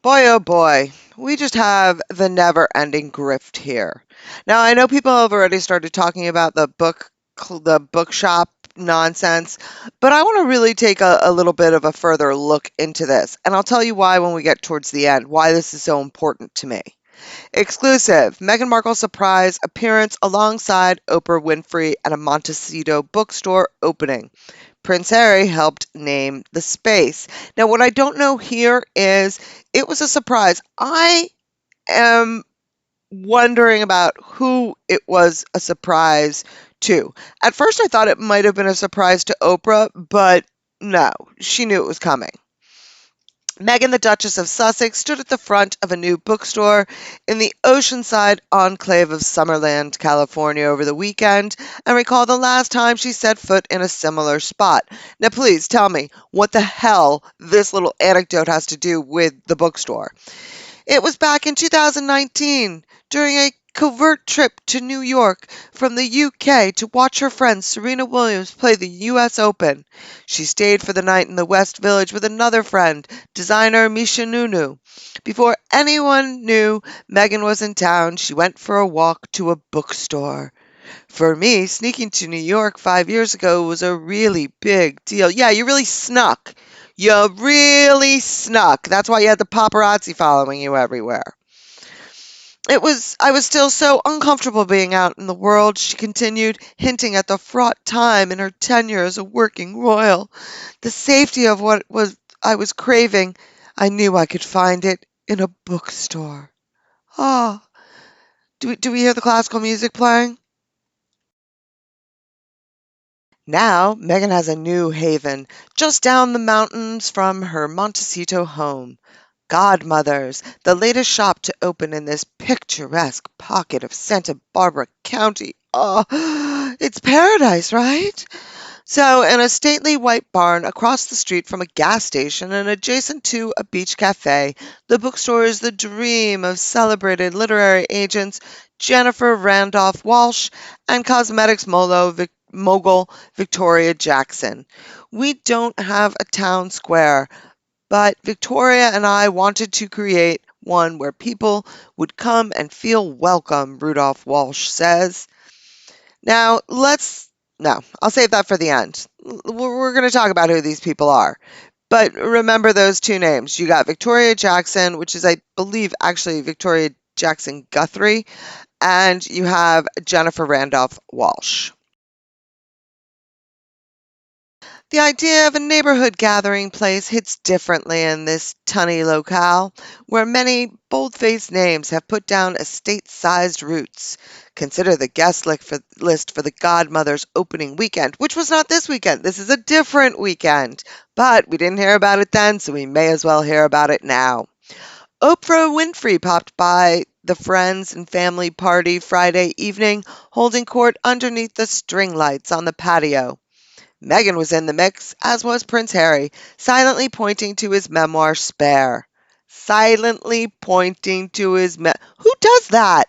Boy, oh boy, we just have the never-ending grift here. Now, I know people have already started talking about the bookshop nonsense, but I want to really take a little bit of a further look into this, and I'll tell you why when we get towards the end, why this is so important to me. Exclusive: Meghan Markle's surprise appearance alongside Oprah Winfrey at a Montecito bookstore opening. Prince Harry helped name the space. Now, what I don't know here is it was a surprise. I am wondering about who it was a surprise to. At first, I thought it might have been a surprise to Oprah, but no, she knew it was coming. Meghan, the Duchess of Sussex, stood at the front of a new bookstore in the oceanside enclave of Summerland, California over the weekend and recalled the last time she set foot in a similar spot. Now, please tell me what the hell this little anecdote has to do with the bookstore. It was back in 2019 during a covert trip to New York from the UK to watch her friend Serena Williams play the US Open. She stayed for the night in the West Village with another friend, designer Misha Nunu. Before anyone knew Megan was in town, she went for a walk to a bookstore. For me, sneaking to New York 5 years ago was a really big deal. Yeah, you really snuck. You really snuck. That's why you had the paparazzi following you everywhere. I was still so uncomfortable being out in the world, she continued, hinting at the fraught time in her tenure as a working royal. The safety of what was I was craving, I knew I could find it in a bookstore. Ah, do we hear the classical music playing? Now, Megan has a new haven just down the mountains from her Montecito home. Godmother's, the latest shop to open in this picturesque pocket of Santa Barbara County. Oh, it's paradise, right? So, in a stately white barn across the street from a gas station and adjacent to a beach cafe, the bookstore is the dream of celebrated literary agents Jennifer Randolph Walsh and cosmetics mogul Victoria Jackson. We don't have a town square, but Victoria and I wanted to create one where people would come and feel welcome, Rudolph Walsh says. Now, let's no, I'll save that for the end. We're going to talk about who these people are. But remember those two names. You got Victoria Jackson, which is, I believe, actually Victoria Jackson Guthrie, and you have Jennifer Randolph Walsh. The idea of a neighborhood gathering place hits differently in this tunny locale, where many bold-faced names have put down estate-sized roots. Consider the list for the Godmother's opening weekend, which was not this weekend. This is a different weekend. But we didn't hear about it then, so we may as well hear about it now. Oprah Winfrey popped by the friends and family party Friday evening, holding court underneath the string lights on the patio. Meghan was in the mix, as was Prince Harry, silently pointing to his memoir Spare. Silently pointing to his Who does that?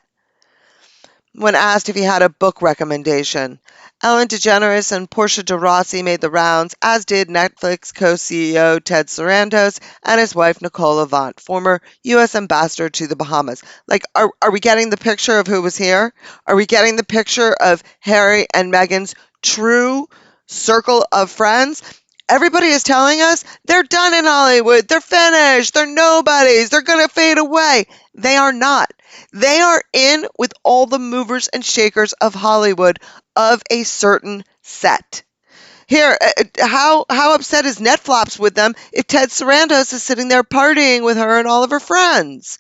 When asked if he had a book recommendation. Ellen DeGeneres and Portia de Rossi made the rounds, as did Netflix co-CEO Ted Sarandos and his wife Nicole Avant, former U.S. ambassador to the Bahamas. Like, are we getting the picture of who was here? Are we getting the picture of Harry and Meghan's true circle of friends? Everybody is telling us they're done in Hollywood. They're finished. They're nobodies. They're going to fade away. They are not. They are in with all the movers and shakers of Hollywood of a certain set. Here, how upset is Netflix with them if Ted Sarandos is sitting there partying with her and all of her friends?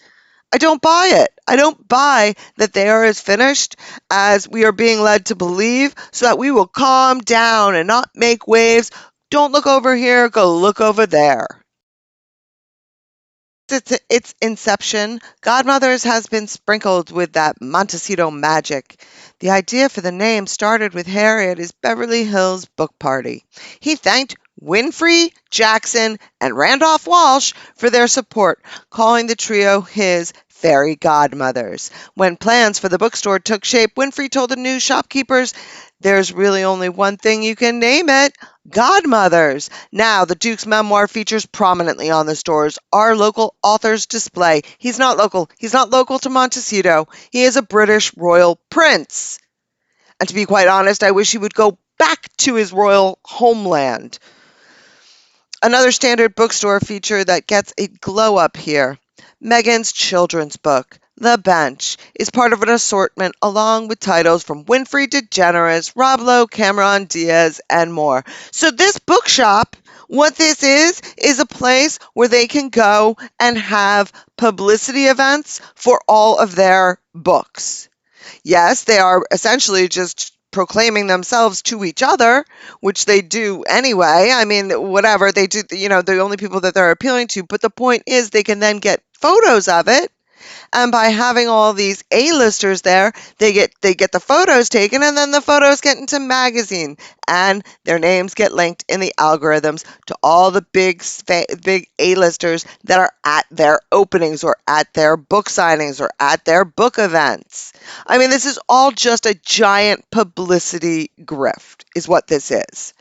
I don't buy it. I don't buy that they are as finished as we are being led to believe, so that we will calm down and not make waves. Don't look over here, go look over there. Since its inception, Godmothers has been sprinkled with that Montecito magic. The idea for the name started with Harry at his Beverly Hills book party. He thanked Winfrey, Jackson, and Randolph Walsh for their support, calling the trio his fairy godmothers. When plans for the bookstore took shape, Winfrey told the new shopkeepers, "There's really only one thing you can name it: godmothers." Now, the Duke's memoir features prominently on the store's Our Local Authors display. He's not local. He's not local to Montecito. He is a British royal prince. And to be quite honest, I wish he would go back to his royal homeland. Another standard bookstore feature that gets a glow up here. Megan's children's book, The Bench, is part of an assortment along with titles from Winfrey DeGeneres, Rob Lowe, Cameron Diaz, and more. So this bookshop, what this is a place where they can go and have publicity events for all of their books. Yes, they are essentially just proclaiming themselves to each other, which they do anyway. I mean, whatever they do, the only people that they're appealing to. But the point is, they can then get photos of it, and by having all these A-listers there, they get the photos taken, and then the photos get into magazine, and their names get linked in the algorithms to all the big A-listers that are at their openings or at their book signings or at their book events. I mean, this is all just a giant publicity grift, is what this is.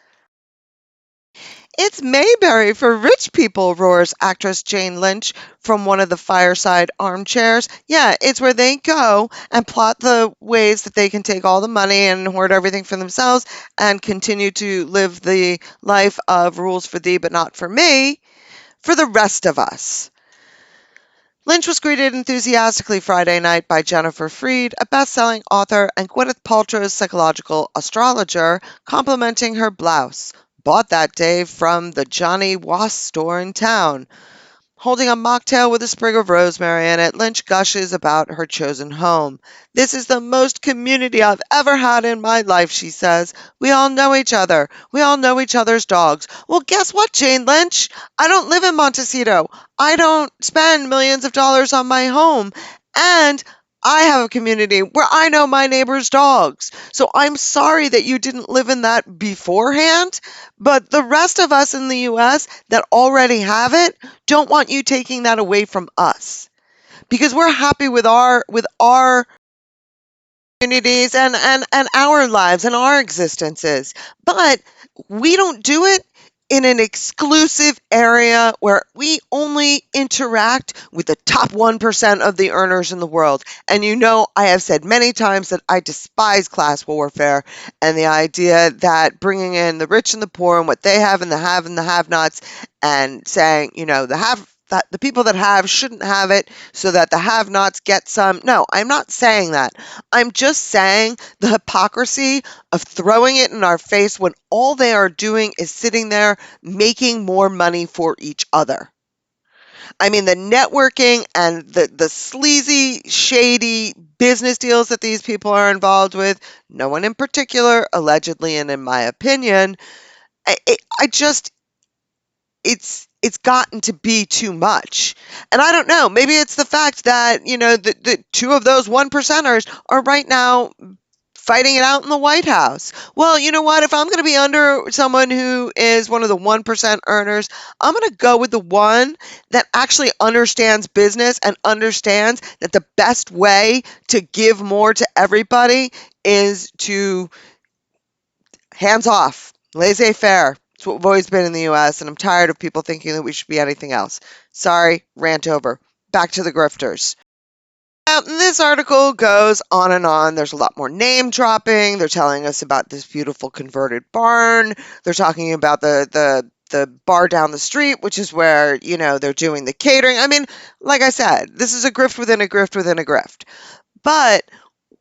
"It's Mayberry for rich people," roars actress Jane Lynch from one of the fireside armchairs. Yeah, it's where they go and plot the ways that they can take all the money and hoard everything for themselves and continue to live the life of rules for thee but not for me for the rest of us. Lynch was greeted enthusiastically Friday night by Jennifer Freed, a best-selling author, and Gwyneth Paltrow's psychological astrologer, complimenting her blouse, bought that day from the Johnny Was store in town. Holding a mocktail with a sprig of rosemary in it, Lynch gushes about her chosen home. "This is the most community I've ever had in my life," she says. "We all know each other. We all know each other's dogs." Well, guess what, Jane Lynch? I don't live in Montecito. I don't spend millions of dollars on my home. And I have a community where I know my neighbor's dogs. So I'm sorry that you didn't live in that beforehand, but the rest of us in the US that already have it don't want you taking that away from us, because we're happy with our communities and our lives and our existences. But we don't do it in an exclusive area where we only interact with the top 1% of the earners in the world. And I have said many times that I despise class warfare and the idea that bringing in the rich and the poor and what they have and the have nots, and saying, the have that the people that have shouldn't have it so that the have nots get some. No, I'm not saying that. I'm just saying the hypocrisy of throwing it in our face when all they are doing is sitting there making more money for each other. I mean, the networking and the sleazy, shady business deals that these people are involved with, no one in particular, allegedly, and in my opinion, I just, it's gotten to be too much. And I don't know, maybe it's the fact that, the two of those one percenters are right now fighting it out in the White House. Well, you know what? If I'm going to be under someone who is one of the 1% earners, I'm going to go with the one that actually understands business and understands that the best way to give more to everybody is to hands off, laissez faire. It's what we've always been in the US, and I'm tired of people thinking that we should be anything else. Sorry, rant over. Back to the grifters. Now, this article goes on and on. There's a lot more name dropping. They're telling us about this beautiful converted barn. They're talking about the bar down the street, which is where, they're doing the catering. I mean, like I said, this is a grift within a grift within a grift. But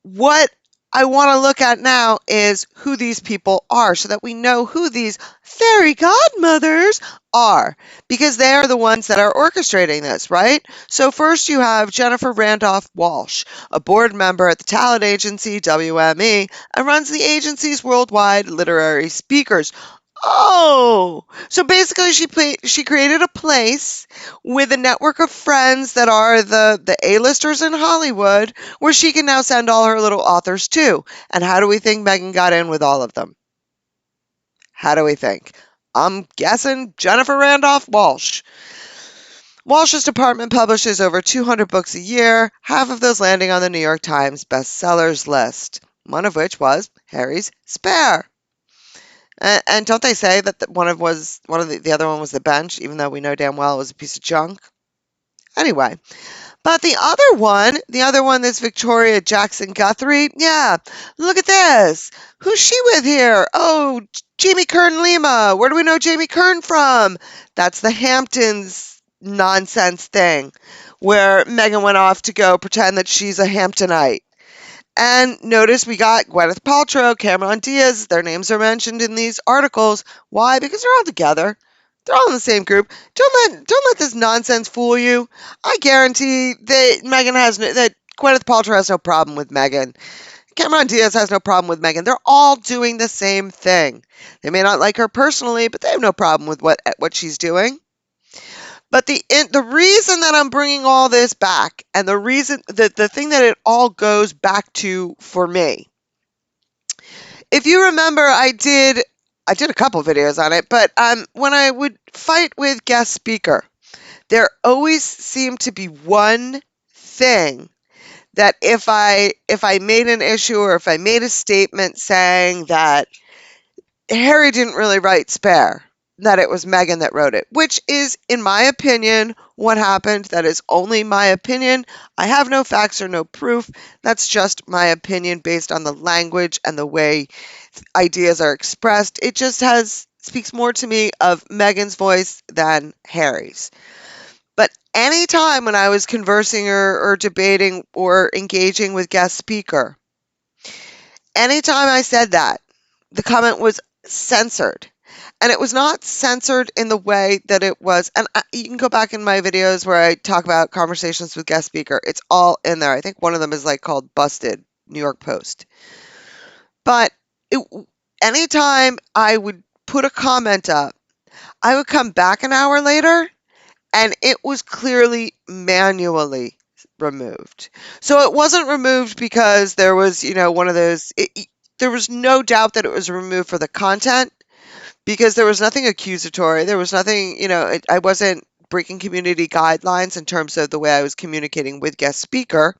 what I want to look at now is who these people are so that we know who these fairy godmothers are, because they are the ones that are orchestrating this, right? So first you have Jennifer Randolph Walsh, a board member at the talent agency WME, and runs the agency's worldwide literary speakers. Oh, so basically she created a place with a network of friends that are the A-listers in Hollywood, where she can now send all her little authors to. And how do we think Megan got in with all of them? How do we think? I'm guessing Jennifer Randolph Walsh. Walsh's department publishes over 200 books a year, half of those landing on the New York Times bestsellers list, one of which was Harry's Spare. And don't they say that the other one was the bench, even though we know damn well it was a piece of junk? Anyway, but the other one, this Victoria Jackson Guthrie, yeah, look at this. Who's she with here? Oh, Jamie Kern Lima. Where do we know Jamie Kern from? That's the Hamptons nonsense thing, where Meghan went off to go pretend that she's a Hamptonite. And notice we got Gwyneth Paltrow, Cameron Diaz. Their names are mentioned in these articles. Why? Because they're all together. They're all in the same group. Don't let this nonsense fool you. I guarantee that Gwyneth Paltrow has no problem with Meghan. Cameron Diaz has no problem with Meghan. They're all doing the same thing. They may not like her personally, but they have no problem with what she's doing. But the reason that I'm bringing all this back, and the reason that the thing that it all goes back to for me, if you remember, I did a couple videos on it, but when I would fight with guest speaker, there always seemed to be one thing that if I made an issue or if I made a statement saying that Harry didn't really write Spare, that it was Meghan that wrote it, which is, in my opinion, what happened. That is only my opinion. I have no facts or no proof. That's just my opinion based on the language and the way ideas are expressed. It just speaks more to me of Meghan's voice than Harry's. But anytime when I was conversing or debating or engaging with guest speaker, anytime I said that, the comment was censored. And it was not censored in the way that it was. And you can go back in my videos where I talk about conversations with guest speaker. It's all in there. I think one of them is like called Busted, New York Post. But it, anytime I would put a comment up, I would come back an hour later and it was clearly manually removed. So it wasn't removed because there was, one of those, there was no doubt that it was removed for the content because there was nothing accusatory. There was nothing, I wasn't breaking community guidelines in terms of the way I was communicating with guest speaker.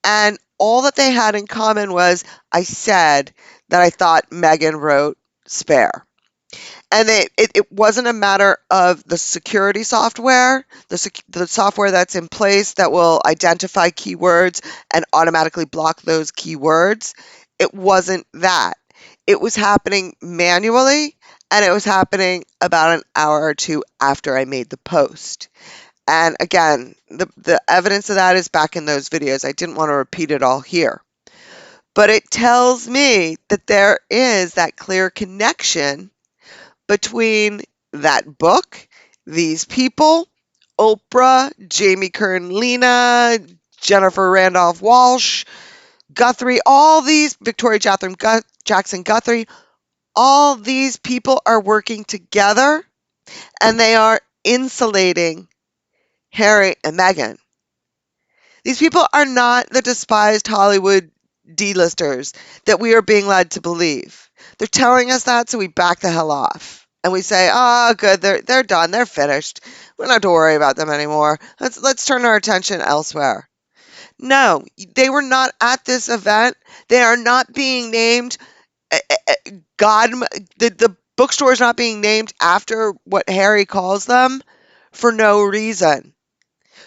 And all that they had in common was I said that I thought Meghan wrote Spare. And it wasn't a matter of the security software, the software that's in place that will identify keywords and automatically block those keywords. It wasn't that. It was happening manually, and it was happening about an hour or two after I made the post. And again, the evidence of that is back in those videos. I didn't want to repeat it all here. But it tells me that there is that clear connection between that book, these people, Oprah, Jamie Kern Lena, Jennifer Randolph Walsh, Guthrie, all these, Victoria Jackson Guthrie, all these people are working together and they are insulating Harry and Meghan. These people are not the despised Hollywood D-listers that we are being led to believe. They're telling us that, so we back the hell off. And we say, "Oh, good, they're done, they're finished. We don't have to worry about them anymore. Let's turn our attention elsewhere." No, they were not at this event. They are not being named. God, the bookstore is not being named after what Harry calls them for no reason.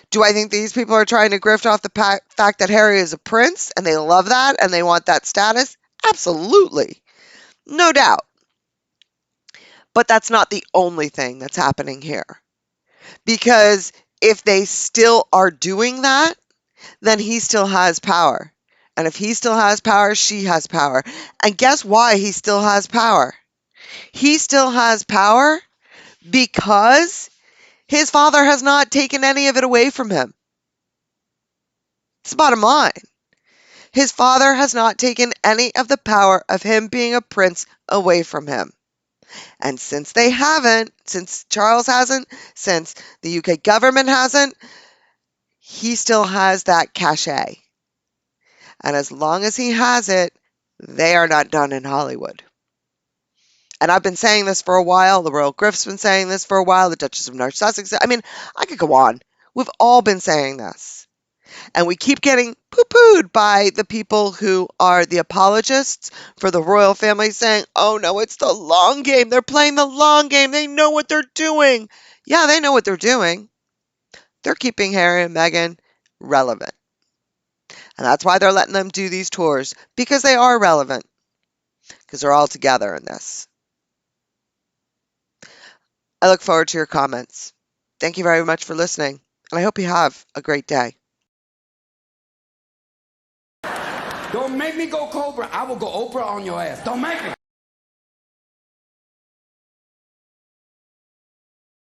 Do I think these people are trying to grift off the fact that Harry is a prince and they love that and they want that status? Absolutely. No doubt. But that's not the only thing that's happening here. Because if they still are doing that, then he still has power. And if he still has power, she has power. And guess why he still has power? He still has power because his father has not taken any of it away from him. It's the bottom line. His father has not taken any of the power of him being a prince away from him. And since they haven't, since Charles hasn't, since the UK government hasn't, he still has that cachet. And as long as he has it, they are not done in Hollywood. And I've been saying this for a while. The Royal Grift's been saying this for a while. The Duchess of North Sussex. I mean, I could go on. We've all been saying this. And we keep getting poo-pooed by the people who are the apologists for the royal family saying, oh no, it's the long game. They're playing the long game. They know what they're doing. Yeah, they know what they're doing. They're keeping Harry and Meghan relevant. And that's why they're letting them do these tours, because they are relevant, because they're all together in this. I look forward to your comments. Thank you very much for listening, and I hope you have a great day. Don't make me go Cobra. I will go Oprah on your ass. Don't make me.